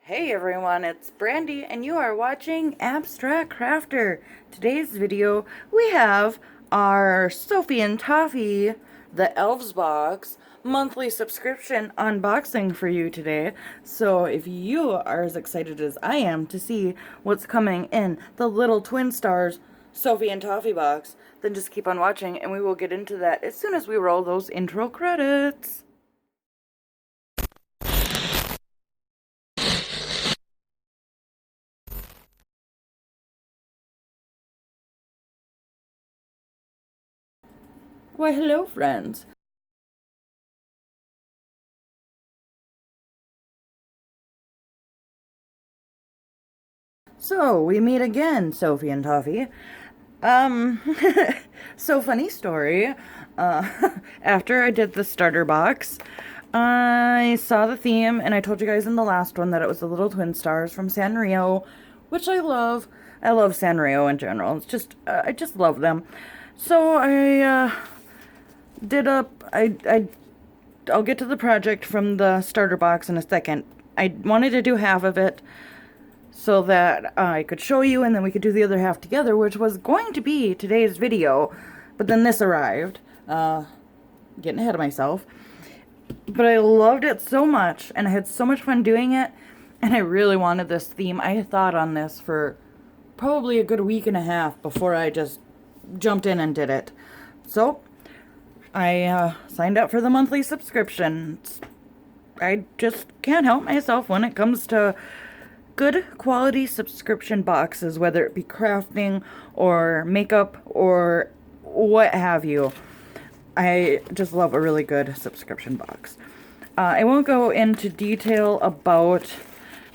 Hey everyone, it's Brandy and you are watching Abstract Crafter. Today's video we have our Sophie and Toffee, the Elves Box, monthly subscription unboxing for you today. So if you are as excited as I am to see what's coming in the little twin stars Sophie and Toffee box, then just keep on watching and we will get into that as soon as we roll those intro credits. Why hello friends. So, we meet again, Sophie and Toffee. Um, so funny story. Uh, after I did the starter box, I saw the theme, and I told you guys in the last one that it was the little twin stars from Sanrio, which I love. I love Sanrio in general. It's just, I just love them. So I did a, I'll get to the project from the starter box in a second. I wanted to do half of it so that I could show you and then we could do the other half together, which was going to be today's video, but then this arrived. Getting ahead of myself. But I loved it so much, and I had so much fun doing it, and I really wanted this theme. I thought on this for probably a good week and a half before I just jumped in and did it. So, I signed up for the monthly subscription. I just can't help myself when it comes to good quality subscription boxes, whether it be crafting or makeup or what have you. I just love a really good subscription box. I won't go into detail about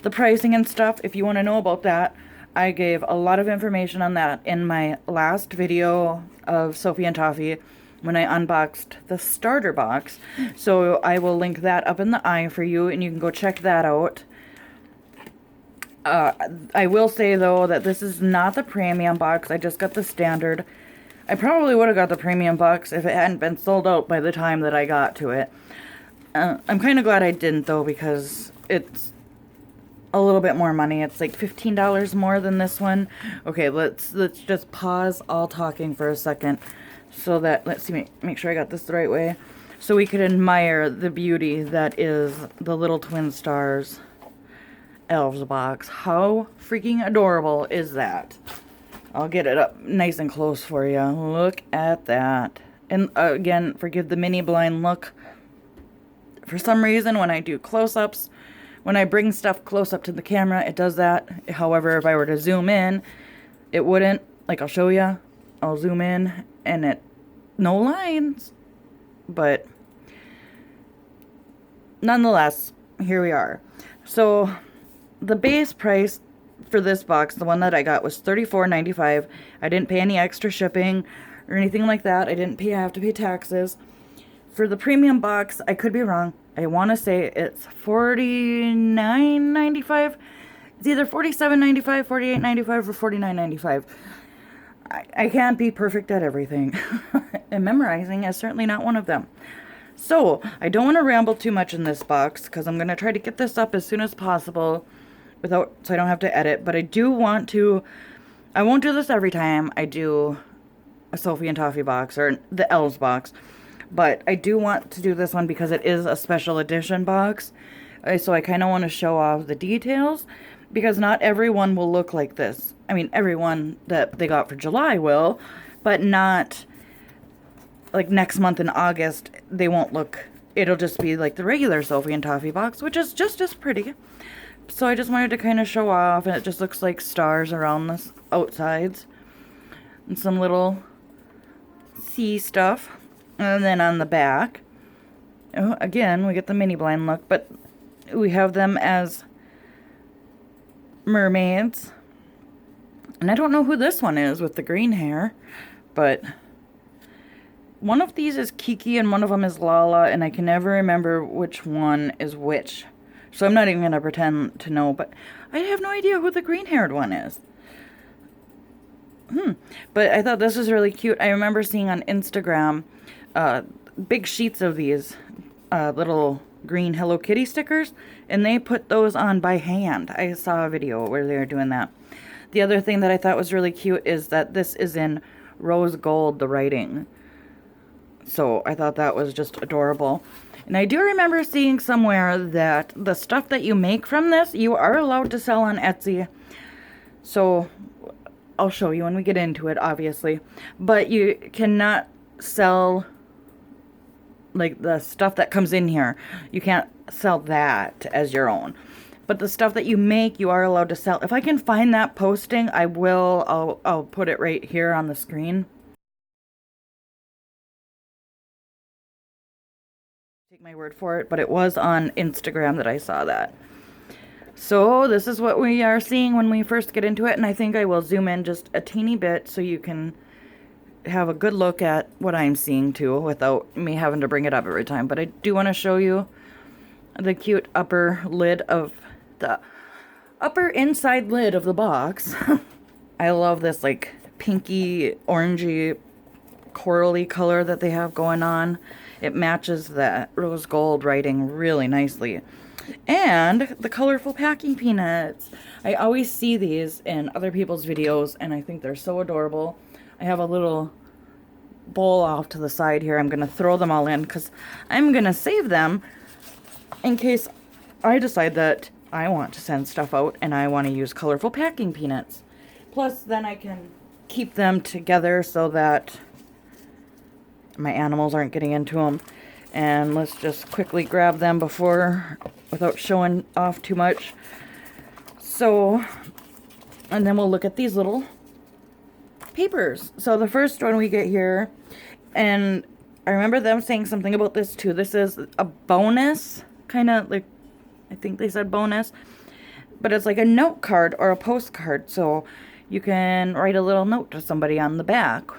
the pricing and stuff. If you want to know about that, I gave a lot of information on that in my last video of Sophie and Toffee when I unboxed the starter box. So I will link that up in the eye for you and you can go check that out. I will say, though, that this is not the premium box. I just got the standard. I probably would have got the premium box if it hadn't been sold out by the time that I got to it. I'm kind of glad I didn't, though, because it's a little bit more money. It's like $15 more than this one. Okay, let's just pause all talking for a second so that, let's see, make sure I got this the right way, so we could admire the beauty that is the little twin stars Elves box. How freaking adorable is that? I'll get it up nice and close for you. Look at that. And again, forgive the mini blind look. For some reason, when I do close-ups, when I bring stuff close up to the camera, it does that. However, if I were to zoom in, it wouldn't. Like, I'll show you. I'll zoom in, and it, no lines. But nonetheless, here we are. So the base price for this box, the one that I got, was $34.95. I didn't pay any extra shipping or anything like that. I didn't have to pay taxes. For the premium box, I could be wrong. I want to say it's $49.95. It's either $47.95, $48.95, or $49.95. I can't be perfect at everything. And memorizing is certainly not one of them. So, I don't want to ramble too much in this box, because I'm going to try to get this up as soon as possible so I don't have to edit, but I do want to, I won't do this every time I do a Sophie and Toffee box, or the Elves box, but I do want to do this one because it is a special edition box, so I kind of want to show off the details, because not everyone will look like this. I mean, everyone that they got for July will, but not, like, next month in August, they won't look, it'll just be like the regular Sophie and Toffee box, which is just as pretty. So I just wanted to kind of show off, and it just looks like stars around the outsides. And some little sea stuff. And then on the back, oh, again, we get the mini blind look, but we have them as mermaids. And I don't know who this one is with the green hair, but one of these is Kiki and one of them is Lala, and I can never remember which one is which. So I'm not even going to pretend to know, but I have no idea who the green-haired one is. But I thought this was really cute. I remember seeing on Instagram big sheets of these little green Hello Kitty stickers, and they put those on by hand. I saw a video where they were doing that. The other thing that I thought was really cute is that this is in rose gold, the writing. So I thought that was just adorable. And I do remember seeing somewhere that the stuff that you make from this, you are allowed to sell on Etsy. So I'll show you when we get into it, obviously. But you cannot sell, like, the stuff that comes in here. You can't sell that as your own. But the stuff that you make, you are allowed to sell. If I can find that posting, I will. I'll put it right here on the screen. Take my word for it, but it was on Instagram that I saw that. So this is what we are seeing when we first get into it, and I think I will zoom in just a teeny bit so you can have a good look at what I'm seeing too without me having to bring it up every time. But I do want to show you the cute upper lid of the upper inside lid of the box. I love this like pinky orangey corally color that they have going on. It matches that rose gold writing really nicely. And the colorful packing peanuts. I always see these in other people's videos and I think they're so adorable. I have a little bowl off to the side here. I'm going to throw them all in because I'm going to save them in case I decide that I want to send stuff out and I want to use colorful packing peanuts. Plus then I can keep them together so that my animals aren't getting into them. And let's just quickly grab them without showing off too much. So, and then we'll look at these little papers. So the first one we get here, and I remember them saying something about this too. This is a bonus, kind of like, I think they said bonus, but it's like a note card or a postcard. So you can write a little note to somebody on the back.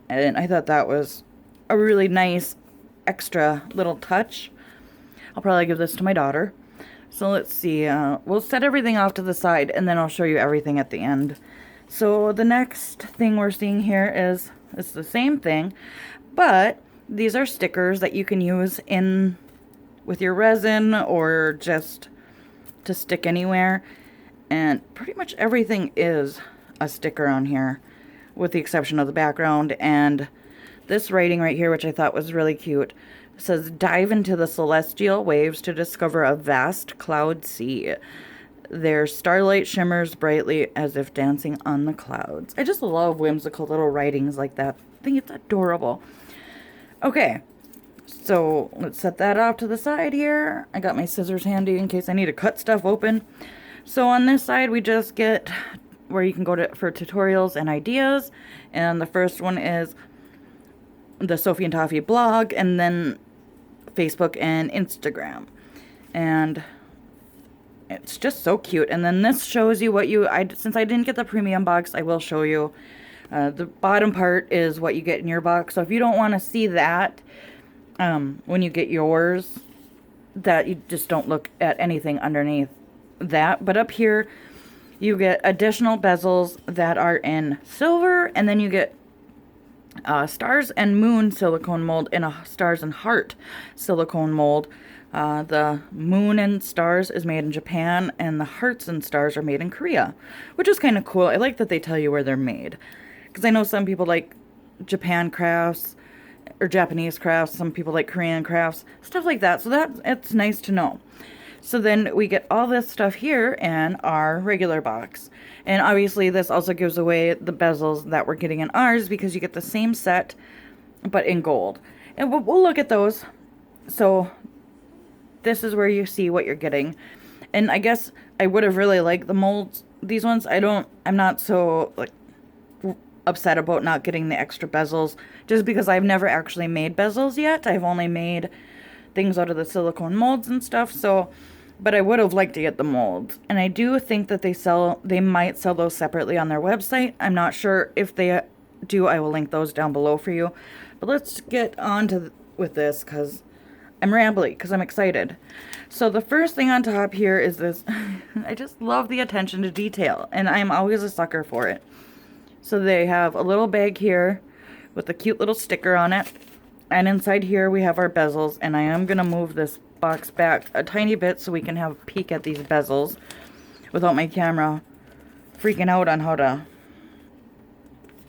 And I thought that was a really nice extra little touch. I'll probably give this to my daughter. So let's see, we'll set everything off to the side and then I'll show you everything at the end. So the next thing we're seeing here is, it's the same thing, but these are stickers that you can use in with your resin or just to stick anywhere. And pretty much everything is a sticker on here with the exception of the background and this writing right here, which I thought was really cute. It says, dive into the celestial waves to discover a vast cloud sea. Their starlight shimmers brightly as if dancing on the clouds. I just love whimsical little writings like that. I think it's adorable. Okay, so let's set that off to the side here. I got my scissors handy in case I need to cut stuff open. So on this side, we just get where you can go to for tutorials and ideas. And the first one is the Sophie and Toffee blog, and then Facebook and Instagram. And it's just so cute. And then this shows you what since I didn't get the premium box, I will show you. The bottom part is what you get in your box. So if you don't want to see that when you get yours, that you just don't look at anything underneath that. But up here, you get additional bezels that are in silver, and then you get stars and moon silicone mold in a stars and heart silicone mold. The moon and stars is made in Japan, and the hearts and stars are made in Korea, which is kind of cool. I like that they tell you where they're made, because I know some people like Japan crafts or Japanese crafts, some people like Korean crafts, stuff like that. So it's nice to know. So then we get all this stuff here in our regular box. And obviously this also gives away the bezels that we're getting in ours because you get the same set but in gold. And we'll look at those. So this is where you see what you're getting. And I guess I would have really liked the molds. These ones, I'm not so like upset about not getting the extra bezels just because I've never actually made bezels yet. I've only made things out of the silicone molds and stuff. So but I would have liked to get the molds. And I do think that they might sell those separately on their website. I'm not sure if they do. I will link those down below for you. But let's get on with this because I'm rambly because I'm excited. So the first thing on top here is this. I just love the attention to detail, and I'm always a sucker for it. So they have a little bag here with a cute little sticker on it. And inside here we have our bezels, and I am going to move this box back a tiny bit so we can have a peek at these bezels without my camera freaking out on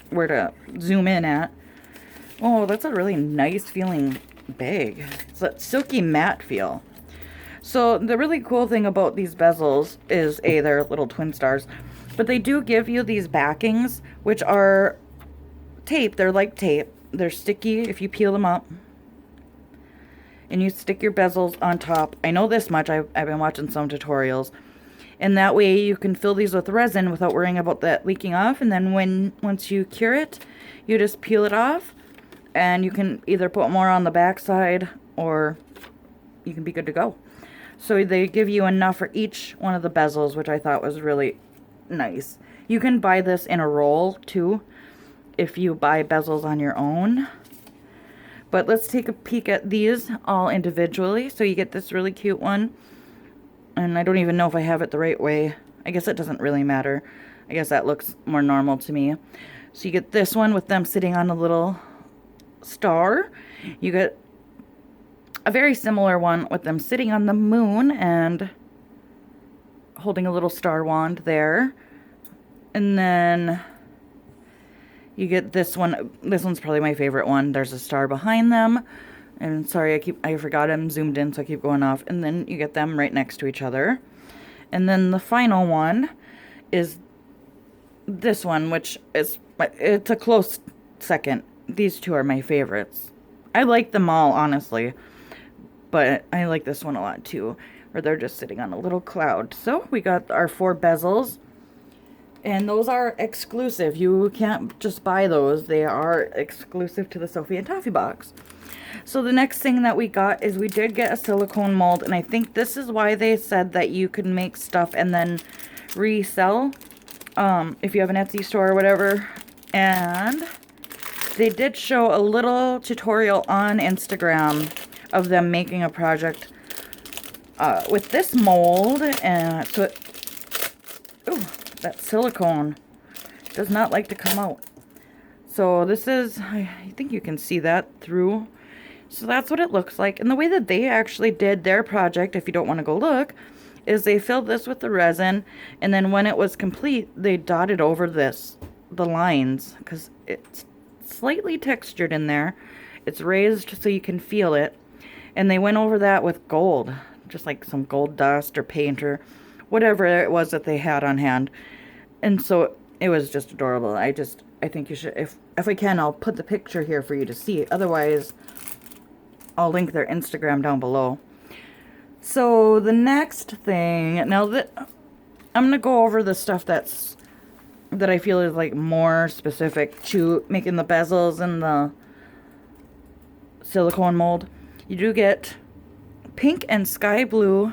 where to zoom in at. Oh, that's a really nice feeling bag. It's that silky matte feel. So the really cool thing about these bezels is they're little twin stars, but they do give you these backings, which are tape. They're like tape. They're sticky if you peel them up. And you stick your bezels on top. I know this much. I've been watching some tutorials. And that way you can fill these with resin without worrying about that leaking off. And then once you cure it, you just peel it off. And you can either put more on the back side or you can be good to go. So they give you enough for each one of the bezels, which I thought was really nice. You can buy this in a roll too, if you buy bezels on your own. But let's take a peek at these all individually. So you get this really cute one. And I don't even know if I have it the right way. I guess it doesn't really matter. I guess that looks more normal to me. So you get this one with them sitting on a little star. You get a very similar one with them sitting on the moon and holding a little star wand there. And then you get this one. This one's probably my favorite one. There's a star behind them. And sorry, I forgot I'm zoomed in, so I keep going off. And then you get them right next to each other. And then the final one is this one, which it's a close second. These two are my favorites. I like them all, honestly. But I like this one a lot too, where they're just sitting on a little cloud. So we got our 4 bezels. And those are exclusive. You can't just buy those. They are exclusive to the Sophie and Toffee box. So the next thing that we got is we did get a silicone mold. And I think this is why they said that you could make stuff and then resell. If you have an Etsy store or whatever. And they did show a little tutorial on Instagram of them making a project with this mold. And so that silicone does not like to come out. So this is, I think you can see that through. So that's what it looks like. And the way that they actually did their project, if you don't want to go look, is they filled this with the resin. And then when it was complete, they dotted over the lines, because it's slightly textured in there. It's raised so you can feel it. And they went over that with gold, just like some gold dust or paint or whatever it was that they had on hand. And so it was just adorable. I think you should, if I can, I'll put the picture here for you to see. Otherwise, I'll link their Instagram down below. So the next thing, now that I'm going to go over the stuff that I feel is like more specific to making the bezels and the silicone mold. You do get pink and sky blue.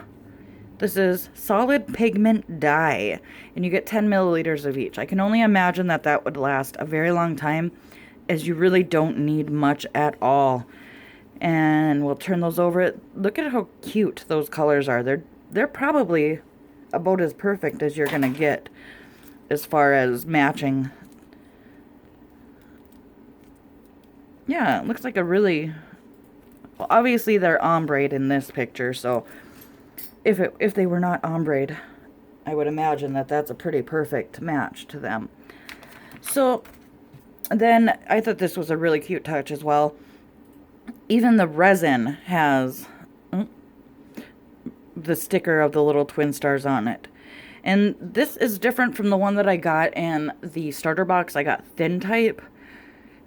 This is solid pigment dye, and you get 10 milliliters of each. I can only imagine that would last a very long time, as you really don't need much at all. And we'll turn those over. Look at how cute those colors are. They're probably about as perfect as you're gonna get as far as matching. Yeah, it looks like a really, well, obviously they're ombre in this picture, so if they were not ombre, I would imagine that's a pretty perfect match to them. So then I thought this was a really cute touch as well. Even the resin has the sticker of the little twin stars on it. And this is different from the one that I got in the starter box. I got thin type.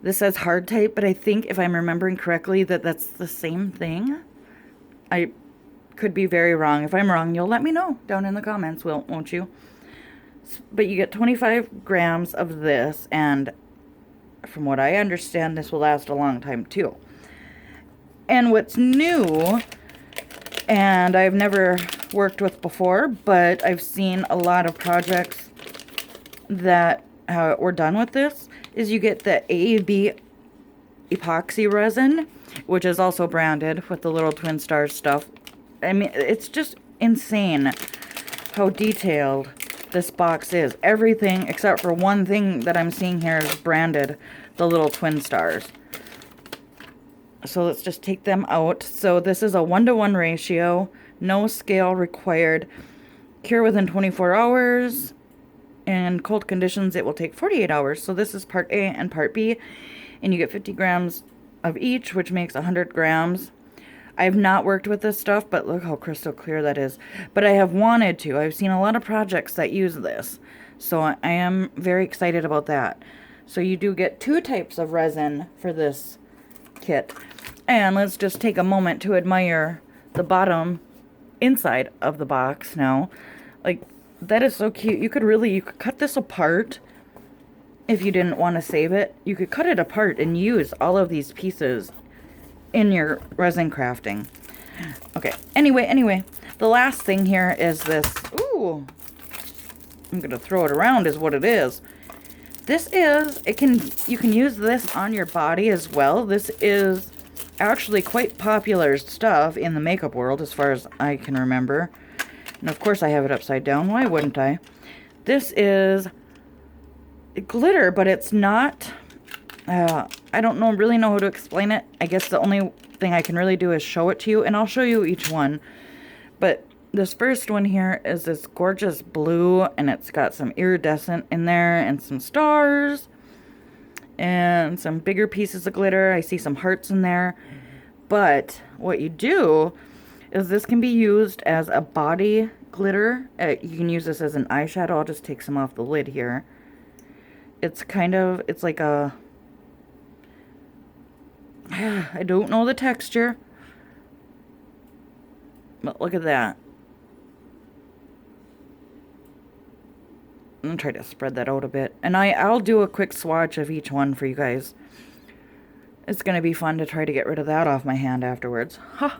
This says hard type, but I think if I'm remembering correctly that's the same thing. I could be very wrong. If I'm wrong, you'll let me know down in the comments, won't you? But you get 25 grams of this, and from what I understand, this will last a long time too. And what's new, and I've never worked with before, but I've seen a lot of projects that were done with this, is you get the AB epoxy resin, which is also branded with the little twin stars stuff. I mean, it's just insane how detailed this box is. Everything except for one thing that I'm seeing here is branded the little twin stars. So let's just take them out. So this is a 1-to-1 ratio, no scale required. Cure within 24 hours. In cold conditions, it will take 48 hours. So this is part A and part B. And you get 50 grams of each, which makes 100 grams. I have not worked with this stuff, but look how crystal clear that is. But I have wanted to. I've seen a lot of projects that use this. So I am very excited about that. So you do get 2 types of resin for this kit. And let's just take a moment to admire the bottom inside of the box now. Like, that is so cute. You could cut this apart if you didn't want to save it. You could cut it apart and use all of these pieces in your resin crafting. Okay, anyway, the last thing here is this. Ooh, I'm gonna throw it around is what it is. This is, you can use this on your body as well. This is actually quite popular stuff in the makeup world as far as I can remember. And of course I have it upside down. Why wouldn't I? This is glitter, but it's not, I don't really know how to explain it. I guess the only thing I can really do is show it to you, and I'll show you each one. But this first one here is this gorgeous blue, and it's got some iridescent in there and some stars and some bigger pieces of glitter. I see some hearts in there. But what you do is this can be used as a body glitter. You can use this as an eyeshadow. I'll just take some off the lid here. It's like a, I don't know the texture, but look at that. I'm gonna try to spread that out a bit, and I'll do a quick swatch of each one for you guys. It's gonna be fun to try to get rid of that off my hand afterwards. Huh.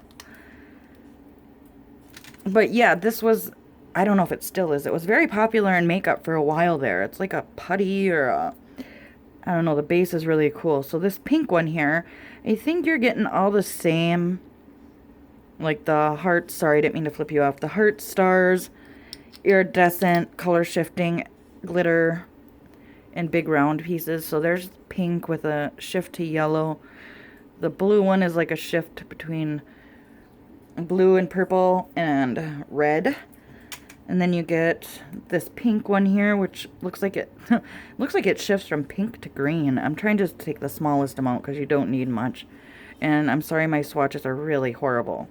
But yeah, this was, I don't know if it still is. It was very popular in makeup for a while there. It's like a putty or a, I don't know, the base is really cool. So this pink one here, I think you're getting all the same, like the hearts, sorry, I didn't mean to flip you off. The heart stars, iridescent, color shifting, glitter, and big round pieces. So there's pink with a shift to yellow. The blue one is like a shift between blue and purple and red. And then you get this pink one here, which looks like it looks like it shifts from pink to green. I'm trying to take the smallest amount because you don't need much. And I'm sorry my swatches are really horrible.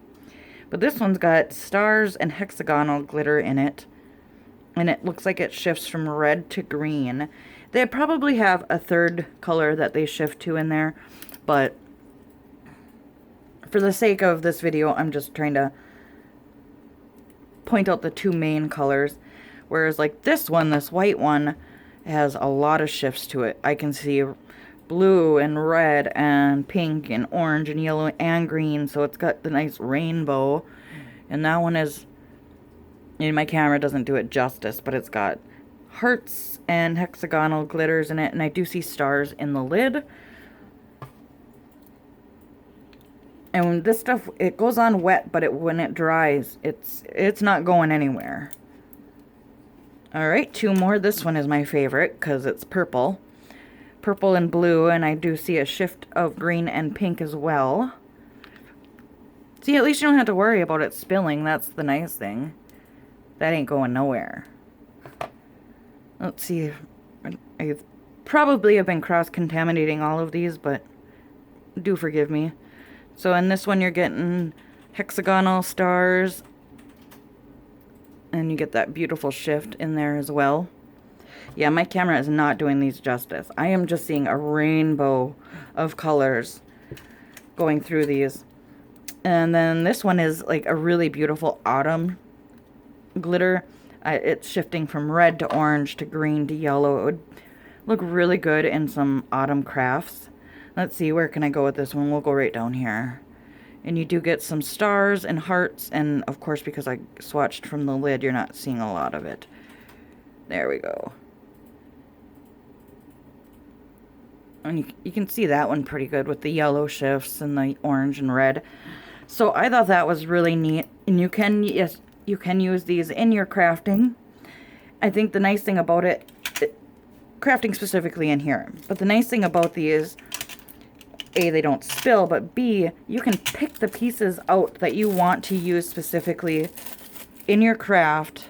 But this one's got stars and hexagonal glitter in it. And it looks like it shifts from red to green. They probably have a third color that they shift to in there. But for the sake of this video, I'm just trying to point out the 2 main colors. Whereas like this one, this white one, has a lot of shifts to it. I can see blue and red and pink and orange and yellow and green. So it's got the nice rainbow. And that one is, my camera doesn't do it justice, but it's got hearts and hexagonal glitters in it. And I do see stars in the lid. And this stuff, it goes on wet, but when it dries, it's not going anywhere. Alright, 2 more. This one is my favorite because it's purple. Purple and blue, and I do see a shift of green and pink as well. See, at least you don't have to worry about it spilling. That's the nice thing. That ain't going nowhere. Let's see. I probably have been cross-contaminating all of these, but do forgive me. So in this one you're getting hexagonal stars, and you get that beautiful shift in there as well. Yeah, my camera is not doing these justice. I am just seeing a rainbow of colors going through these. And then this one is like a really beautiful autumn glitter. It's shifting from red to orange to green to yellow. It would look really good in some autumn crafts. Let's see, where can I go with this one? We'll go right down here. And you do get some stars and hearts, and of course because I swatched from the lid, you're not seeing a lot of it. There we go. And you can see that one pretty good with the yellow shifts and the orange and red. So I thought that was really neat. And you can, yes, you can use these in your crafting. I think the nice thing about it, crafting specifically in here, but the nice thing about these, A, they don't spill, but B, you can pick the pieces out that you want to use specifically in your craft,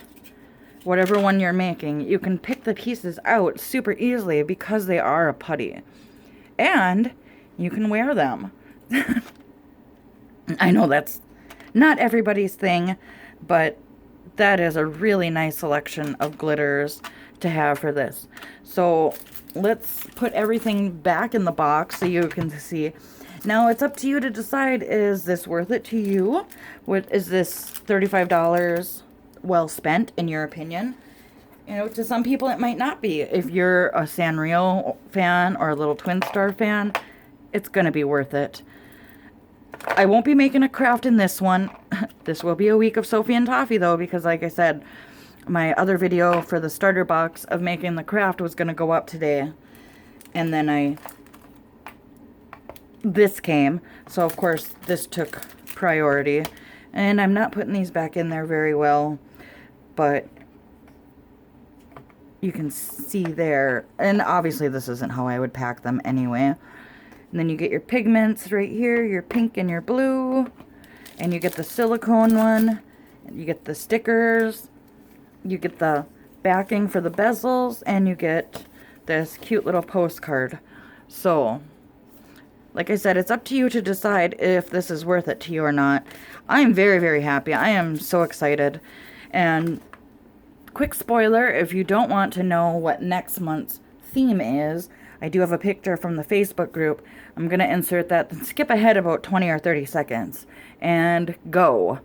whatever one you're making. You can pick the pieces out super easily because they are a putty. And you can wear them. I know that's not everybody's thing, but that is a really nice selection of glitters to have for this. So let's put everything back in the box so you can see. Now it's up to you to decide, is this worth it to you? What is this $35 well spent in your opinion? You know, to some people it might not be. If you're a Sanrio fan or a little Twin Star fan, it's gonna be worth it. I won't be making a craft in this one. This will be a week of Sophie and Toffee though, because like I said, my other video for the starter box of making the craft was going to go up today. And then this came. So of course this took priority. And I'm not putting these back in there very well. But you can see there. And obviously this isn't how I would pack them anyway. And then you get your pigments right here, your pink and your blue. And you get the silicone one. And you get the stickers. You get the backing for the bezels. And you get this cute little postcard. So, like I said, it's up to you to decide if this is worth it to you or not. I'm very, very happy. I am so excited. And quick spoiler, if you don't want to know what next month's theme is, I do have a picture from the Facebook group. I'm going to insert that and skip ahead about 20 or 30 seconds and go.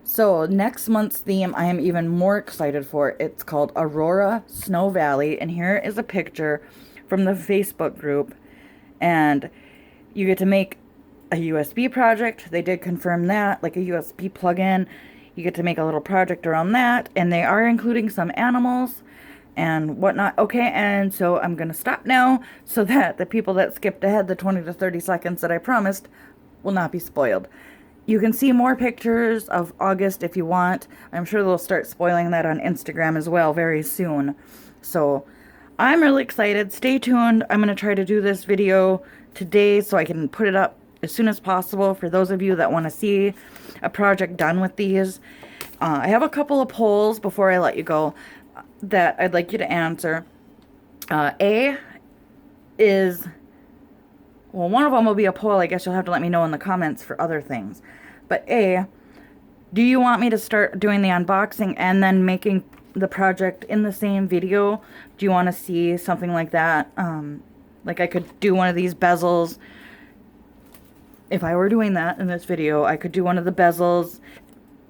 So next month's theme I am even more excited for. It's called Aurora Snow Valley, and here is a picture from the Facebook group. And you get to make a USB project. They did confirm that, like a USB plug-in. You get to make a little project around that, and they are including some animals and whatnot. Okay, and so I'm going to stop now so that the people that skipped ahead the 20 to 30 seconds that I promised will not be spoiled. You can see more pictures of August if you want. I'm sure they'll start spoiling that on Instagram as well very soon. So I'm really excited. Stay tuned. I'm going to try to do this video today so I can put it up as soon as possible for those of you that want to see a project done with these. I have a couple of polls before I let you go that I'd like you to answer. A is, well, one of them will be a poll. I guess you'll have to let me know in the comments for other things. But A, do you want me to start doing the unboxing and then making the project in the same video? Do you want to see something like that? Like I could do one of these bezels. If I were doing that in this video, I could do one of the bezels.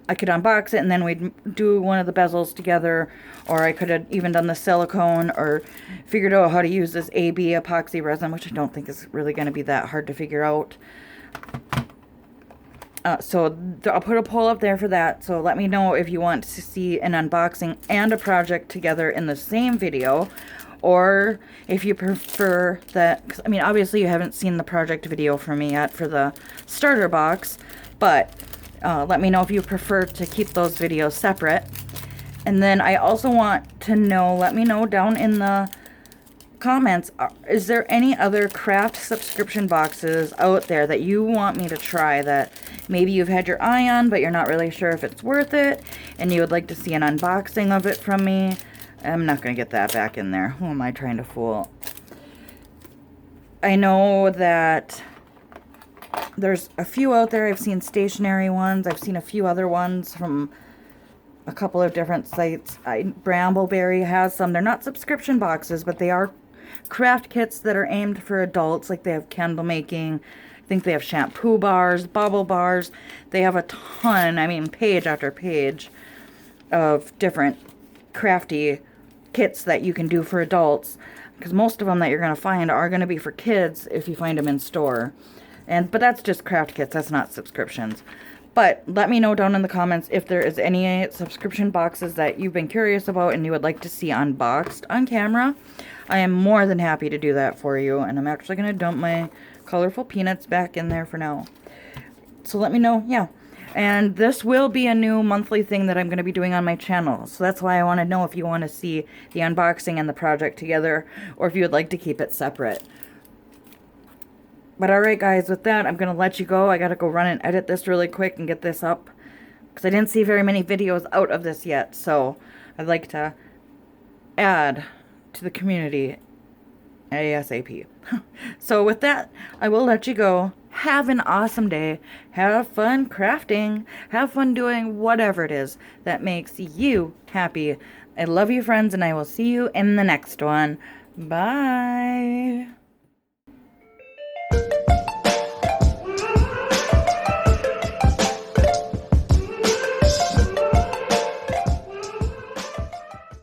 I could unbox it and then we'd do one of the bezels together. Or I could have even done the silicone or figured out how to use this AB epoxy resin, which I don't think is really going to be that hard to figure out. So I'll put a poll up there for that. So let me know if you want to see an unboxing and a project together in the same video. Or if you prefer that, 'cause, I mean, obviously you haven't seen the project video from me yet for the starter box. But let me know if you prefer to keep those videos separate. And then I also want to know, let me know down in the comments, is there any other craft subscription boxes out there that you want me to try that maybe you've had your eye on but you're not really sure if it's worth it and you would like to see an unboxing of it from me? I'm not going to get that back in there. Who am I trying to fool? I know that there's a few out there. I've seen stationary ones. I've seen a few other ones from a couple of different sites. Brambleberry has some. They're not subscription boxes, but they are craft kits that are aimed for adults. Like they have candle making. I think they have shampoo bars, bubble bars. They have a ton, I mean page after page of different crafty kits that you can do for adults. Because most of them that you're going to find are going to be for kids if you find them in store. But that's just craft kits. That's not subscriptions. But let me know down in the comments if there is any subscription boxes that you've been curious about and you would like to see unboxed on camera. I am more than happy to do that for you. And I'm actually going to dump my colorful peanuts back in there for now. So let me know. Yeah. And this will be a new monthly thing that I'm going to be doing on my channel. So that's why I want to know if you want to see the unboxing and the project together or if you would like to keep it separate. But alright, guys, with that, I'm going to let you go. I got to go run and edit this really quick and get this up. Because I didn't see very many videos out of this yet. So I'd like to add to the community ASAP. So with that, I will let you go. Have an awesome day. Have fun crafting. Have fun doing whatever it is that makes you happy. I love you, friends, and I will see you in the next one. Bye.